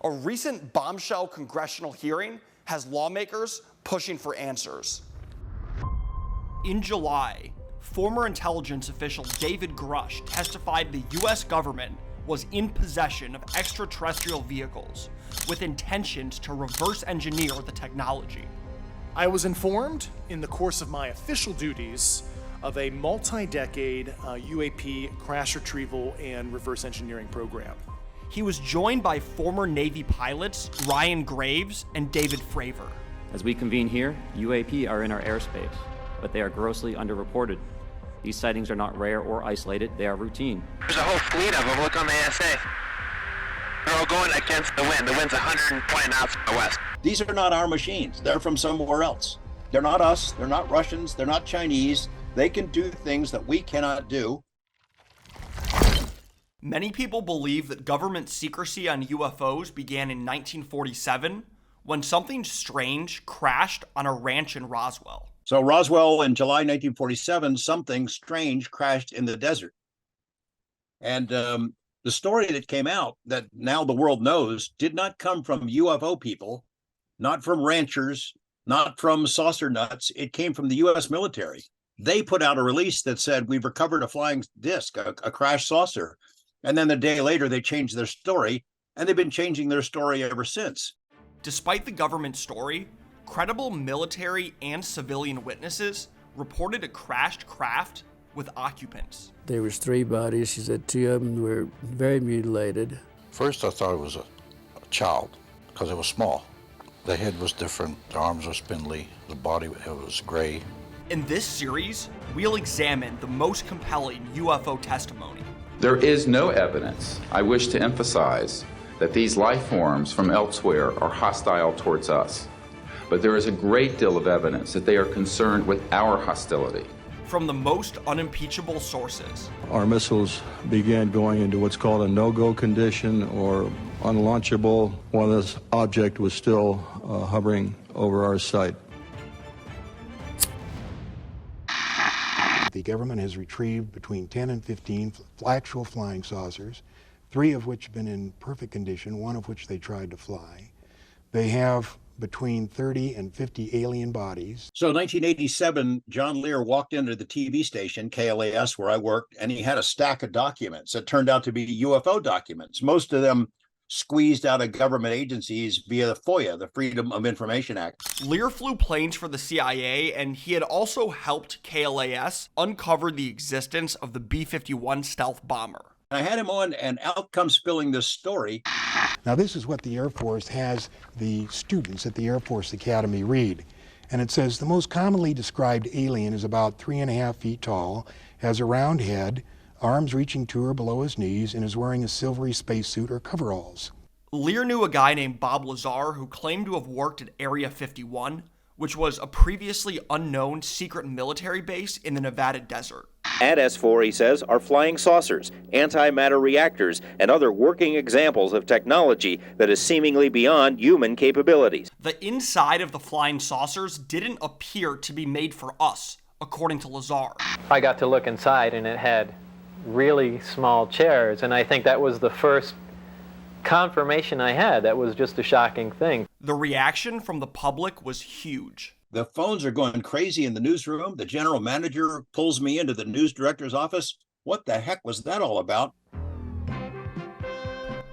A recent bombshell congressional hearing has lawmakers pushing for answers. In July, former intelligence official David Grush testified the U.S. government was in possession of extraterrestrial vehicles with intentions to reverse engineer the technology. I was informed in the course of my official duties of a multi-decade UAP crash retrieval and reverse engineering program. He was joined by former Navy pilots Ryan Graves and David Fravor. As we convene here, UAP are in our airspace, but they are grossly underreported. These sightings are not rare or isolated, they are routine. There's a whole fleet of them. Look on the ASA. They're all going against the wind. The wind's 120 knots from the west. These are not our machines. They're from somewhere else. They're not us. They're not Russians. They're not Chinese. They can do things that we cannot do. Many people believe that government secrecy on UFOs began in 1947 when something strange crashed on a ranch in Roswell. So Roswell in July 1947, something strange crashed in the desert. And the story that came out that now the world knows did not come from UFO people, not from ranchers, not from saucer nuts. It came from the U.S. military. They put out a release that said, we've recovered a flying disc, a crashed saucer. And then the day later, they changed their story, and they've been changing their story ever since. Despite the government story, credible military and civilian witnesses reported a crashed craft with occupants. There was 3 bodies. She said 2 of them were very mutilated. First, I thought it was a child because it was small. The head was different, the arms were spindly, the body was gray. In this series, we'll examine the most compelling UFO testimony. There is no evidence, I wish to emphasize, that these life forms from elsewhere are hostile towards us. But there is a great deal of evidence that they are concerned with our hostility. From the most unimpeachable sources. Our missiles began going into what's called a no-go condition or unlaunchable while this object was still hovering over our site. The government has retrieved between 10 and 15 actual flying saucers, 3 of which have been in perfect condition, 1 of which they tried to fly. They have between 30 and 50 alien bodies. So in 1987, John Lear walked into the TV station, KLAS, where I worked, and he had a stack of documents that turned out to be UFO documents, most of them squeezed out of government agencies via the FOIA, the Freedom of Information Act. Lear flew planes for the CIA, and he had also helped KLAS uncover the existence of the B-51 stealth bomber. I had him on, and out comes spilling this story. Now, this is what the Air Force has the students at the Air Force Academy read. And it says, the most commonly described alien is about 3.5 feet tall, has a round head, arms reaching to or below his knees, and is wearing a silvery spacesuit or coveralls. Lear knew a guy named Bob Lazar who claimed to have worked at Area 51, which was a previously unknown secret military base in the Nevada desert. At S4, he says, are flying saucers, antimatter reactors, and other working examples of technology that is seemingly beyond human capabilities. The inside of the flying saucers didn't appear to be made for us, according to Lazar. I got to look inside, and it had really small chairs, and I think that was the first confirmation I had. That was just a shocking thing. The reaction from the public was huge. The phones are going crazy in the newsroom. The general manager pulls me into the news director's office. What the heck was that all about?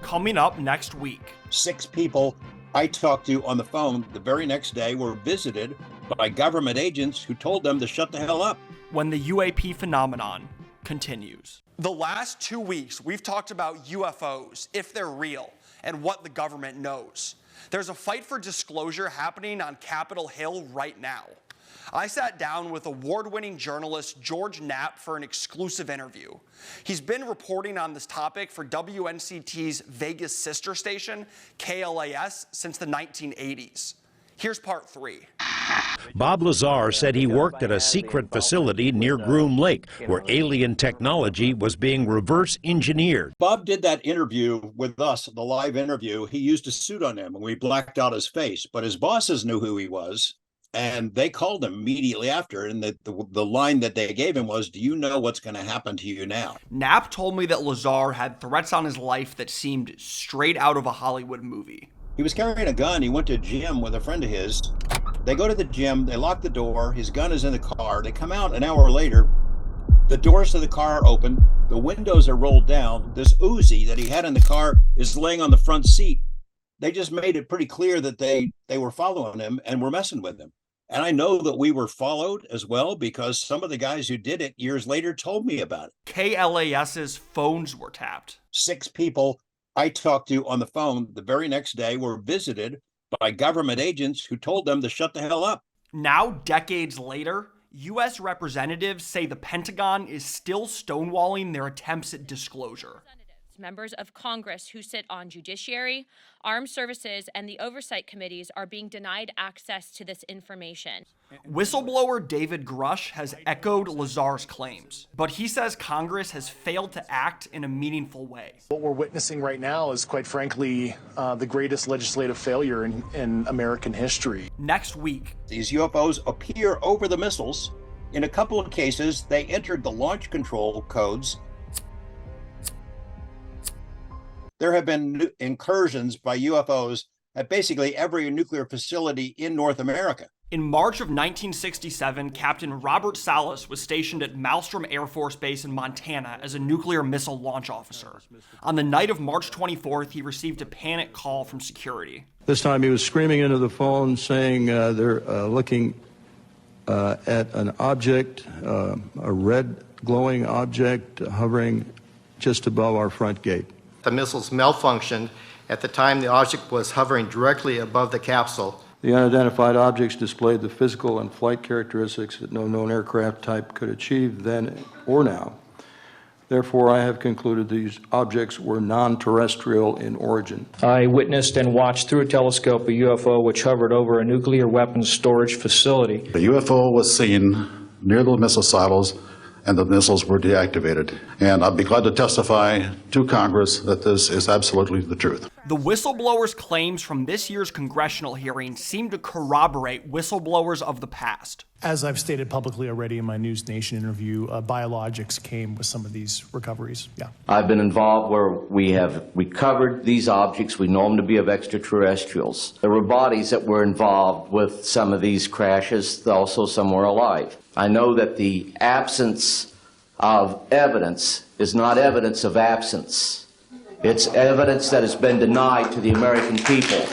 Coming up next week. 6 people I talked to on the phone the very next day were visited by government agents who told them to shut the hell up. When the UAP phenomenon continues. The last 2 weeks, we've talked about UFOs, if they're real, and what the government knows. There's a fight for disclosure happening on Capitol Hill right now. I sat down with award-winning journalist George Knapp for an exclusive interview. He's been reporting on this topic for WNCT's Vegas sister station, KLAS, since the 1980s. Here's part 3. Bob Lazar said he worked at a secret facility near Groom Lake where alien technology was being reverse engineered. Bob did that interview with us, the live interview. He used a suit on him and we blacked out his face, but his bosses knew who he was. And they called him immediately after, and the line that they gave him was, "Do you know what's going to happen to you now?" Knapp told me that Lazar had threats on his life that seemed straight out of a Hollywood movie. He was carrying a gun. He went to a gym with a friend of his. They go to the gym. They lock the door. His gun is in the car. They come out an hour later. The doors to the car are open. The windows are rolled down. This Uzi that he had in the car is laying on the front seat. They just made it pretty clear that they were following him and were messing with him. And I know that we were followed as well because some of the guys who did it years later told me about it. KLAS's phones were tapped. 6 people I talked to on the phone the very next day were visited by government agents who told them to shut the hell up. Now, decades later, U.S. representatives say the Pentagon is still stonewalling their attempts at disclosure. Members of Congress who sit on Judiciary, Armed Services, and the Oversight Committees are being denied access to this information. Whistleblower David Grush has echoed Lazar's claims, but he says Congress has failed to act in a meaningful way. What we're witnessing right now is, quite frankly, the greatest legislative failure in American history. Next week, these UFOs appear over the missiles. In a couple of cases, they entered the launch control codes. There have been incursions by UFOs at basically every nuclear facility in North America. In March of 1967, Captain Robert Salas was stationed at Malmstrom Air Force Base in Montana as a nuclear missile launch officer. On the night of March 24th, he received a panic call from security. This time he was screaming into the phone saying they're looking at an object, a red glowing object hovering just above our front gate. The missiles malfunctioned at the time the object was hovering directly above the capsule. The unidentified objects displayed the physical and flight characteristics that no known aircraft type could achieve then or now. Therefore, I have concluded these objects were non-terrestrial in origin. I witnessed and watched through a telescope a UFO which hovered over a nuclear weapons storage facility. The UFO was seen near the missile silos, and the missiles were deactivated. And I'd be glad to testify to Congress that this is absolutely the truth. The whistleblower's claims from this year's congressional hearing seem to corroborate whistleblowers of the past. As I've stated publicly already in my News Nation interview, biologics came with some of these recoveries. Yeah. I've been involved where we have recovered these objects. We know them to be of extraterrestrials. There were bodies that were involved with some of these crashes, also some were alive. I know that the absence of evidence is not evidence of absence. It's evidence that has been denied to the American people.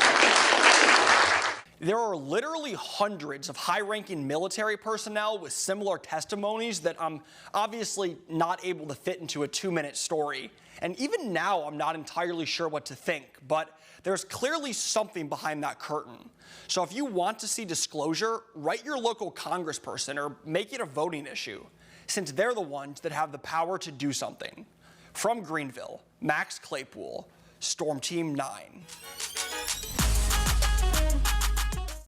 There are literally hundreds of high-ranking military personnel with similar testimonies that I'm obviously not able to fit into a 2-minute story. And even now, I'm not entirely sure what to think, but there's clearly something behind that curtain. So if you want to see disclosure, write your local congressperson or make it a voting issue, since they're the ones that have the power to do something. From Greenville, Max Claypool, Storm Team 9.